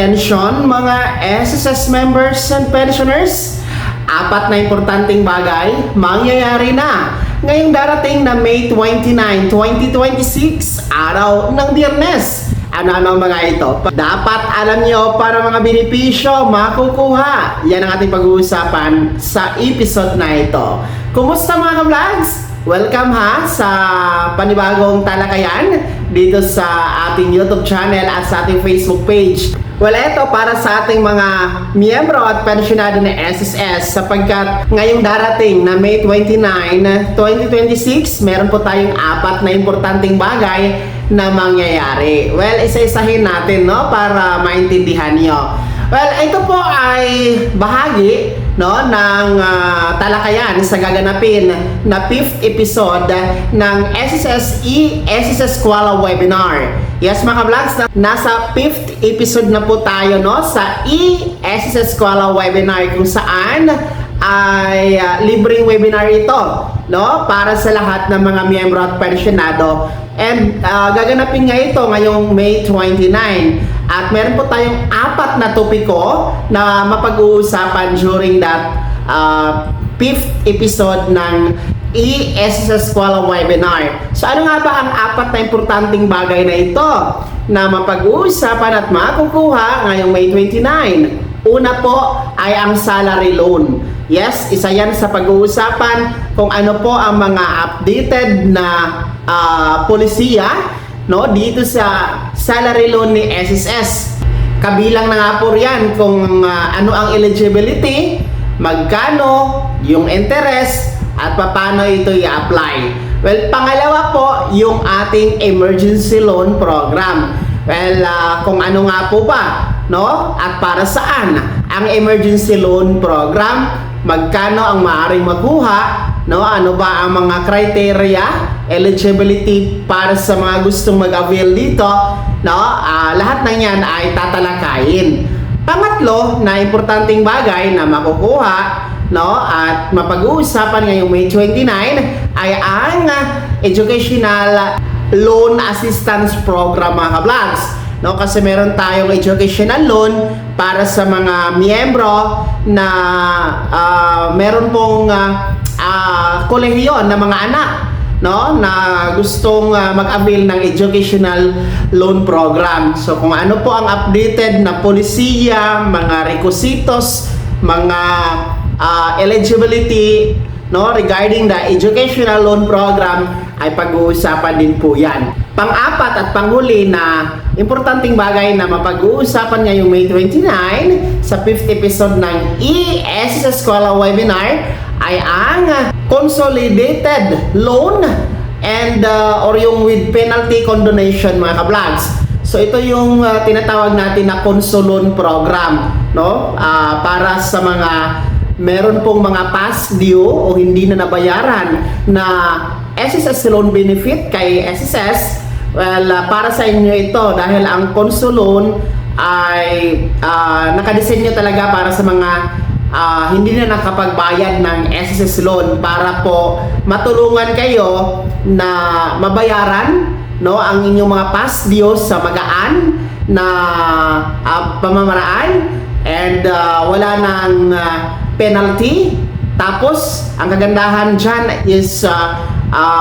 Attention mga SSS members and pensioners, apat na importanteng bagay mangyayari na ngayong darating na May 29, 2026, araw ng Biyernes. Ano-ano ang mga ito? Dapat alam nyo para mga benepisyo makukuha. Yan ang ating pag-uusapan sa episode na ito. Kumusta mga ka-vlogs? Welcome ha sa panibagong talakayan dito sa ating YouTube channel at sa ating Facebook page. Well, ito para sa ating mga miyembro at pensyonado ng SSS sapagkat ngayong darating na May 29, 2026, meron po tayong apat na importanteng bagay na mangyayari. Well, isa-isahin natin no para maintindihan nyo. Well, ito po ay bahagi no ng talakayan sa gaganapin na 5th episode ng SSSE SSS Kuala webinar. Yes mga vlogs, nasa 5th episode na po tayo no sa SSS Kuala webinar kung saan ay libreng webinar ito no para sa lahat ng mga miyembro at pensyonado. And gaganapin nga ito ngayong May 29. At meron po tayong apat na topiko na mapag-uusapan during that 5th episode ng SSS Kuala webinar. So ano nga ba ang apat na importanteng bagay na ito na mapag-uusapan at makukuha ngayong May 29? Una po ay ang salary loan. Yes, isa yan sa pag-uusapan kung ano po ang mga updated na polisiya no dito sa salary loan ni SSS. Kabilang na nga po riyan kung ano ang eligibility, magkano yung interest at paano ito i-apply. Well, pangalawa po yung ating emergency loan program. Well, kung ano nga po ba no at para saan ang emergency loan program, magkano ang maaaring makuha, no? Ano ba ang mga criteria, eligibility para sa mga gustong mag-avail dito, no? Lahat ng yan ay tatalakayin. Pangatlo na importanteng bagay na makukuha, no? At mapag-uusapan ngayong May 29 ay ang educational loan assistance program mga ka-vlogs. No, kasi meron tayong educational loan para sa mga miyembro na meron pong kolehiyon na mga anak no na gustong mag-avail ng educational loan program. So kung ano po ang updated na polisiya, mga requisitos, mga eligibility no regarding the educational loan program ay pag-uusapan din po yan. Pang-apat at panghuli na importanteng bagay na mapag-uusapan ngayong May 29 sa 5th episode ng SSS Kuala webinar ay ang consolidated loan and or yung with penalty condonation mga ka-vlogs. So ito yung tinatawag natin na conso loan program no para sa mga meron pong mga past due o hindi na nabayaran na SSS loan benefit kay SSS. Well, para sa inyo ito dahil ang conso loan ay nakadesenyo talaga para sa mga hindi na nakapagbayad ng SSS loan para po matulungan kayo na mabayaran no ang inyong mga past due sa magaan na pamamaraan and wala nang penalty. Tapos ang kagandahan dyan is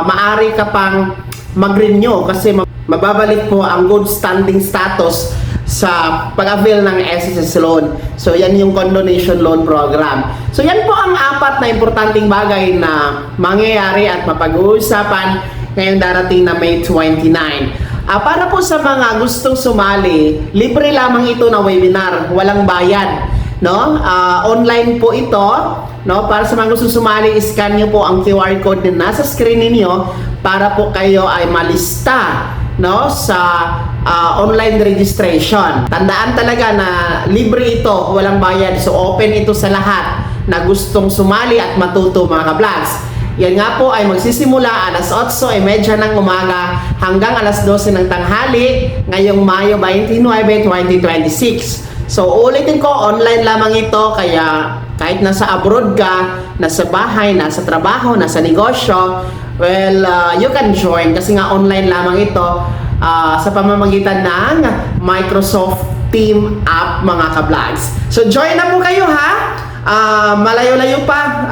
maari ka pang mag-renew kasi mababalik po ang good standing status sa pag-avail ng SSS loan. So yan yung condonation loan program. So yan po ang apat na importanteng bagay na mangyayari at mapag-uusapan ngayong darating na May 29. Para po sa mga gustong sumali, libre lamang ito na webinar, walang bayad. No? Online po ito, no? Para sa mga gustong sumali, scan nyo po ang QR code na nasa screen ninyo para po kayo ay malista no sa online registration. Tandaan talaga na libre ito, walang bayad. So open ito sa lahat na gustong sumali at matuto mga ka-vlogs. Yan nga po ay magsisimula alas 8:30 ng umaga hanggang alas 12 ng tanghali ngayong Mayo 29, 2026. So ulitin ko, online lamang ito kaya kahit nasa abroad ka, nasa bahay, nasa trabaho, nasa negosyo, well, you can join kasi nga online lamang ito sa pamamagitan ng Microsoft team up mga ka-vlogs. So join na po kayo ha. Malayo-layo pa,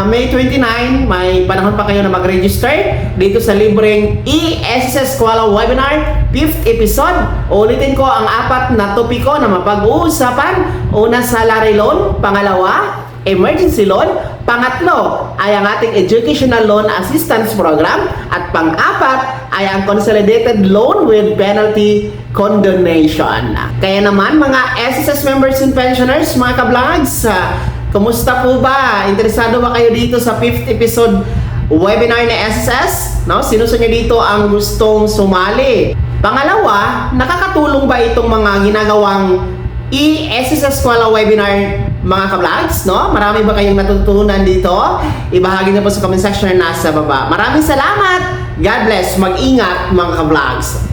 May 29, may panahon pa kayo na mag-register dito sa libreng ESSS Kuala Webinar 5th episode. Ulitin ko ang 4 na topiko na mapag-uusapan. Una, salary loan. Pangalawa, emergency loan. Pangatlo ay ang ating Educational Loan Assistance Program. At pang-apat ay ang Consolidated Loan with Penalty Condonation. Kaya naman mga SSS members and pensioners, mga ka-vlogs, kumusta po ba? Interesado ba kayo dito sa 5th episode webinar ni SSS? No? Sino sa inyo dito ang gustong sumali? Pangalawa, nakakatulong ba itong mga ginagawang ESSS Kuala Webinar mga ka-vlogs, no? Marami ba kayong natutunan dito? Ibahagi niyo po sa comment section na nasa baba. Maraming salamat! God bless! Mag-ingat mga ka-vlogs!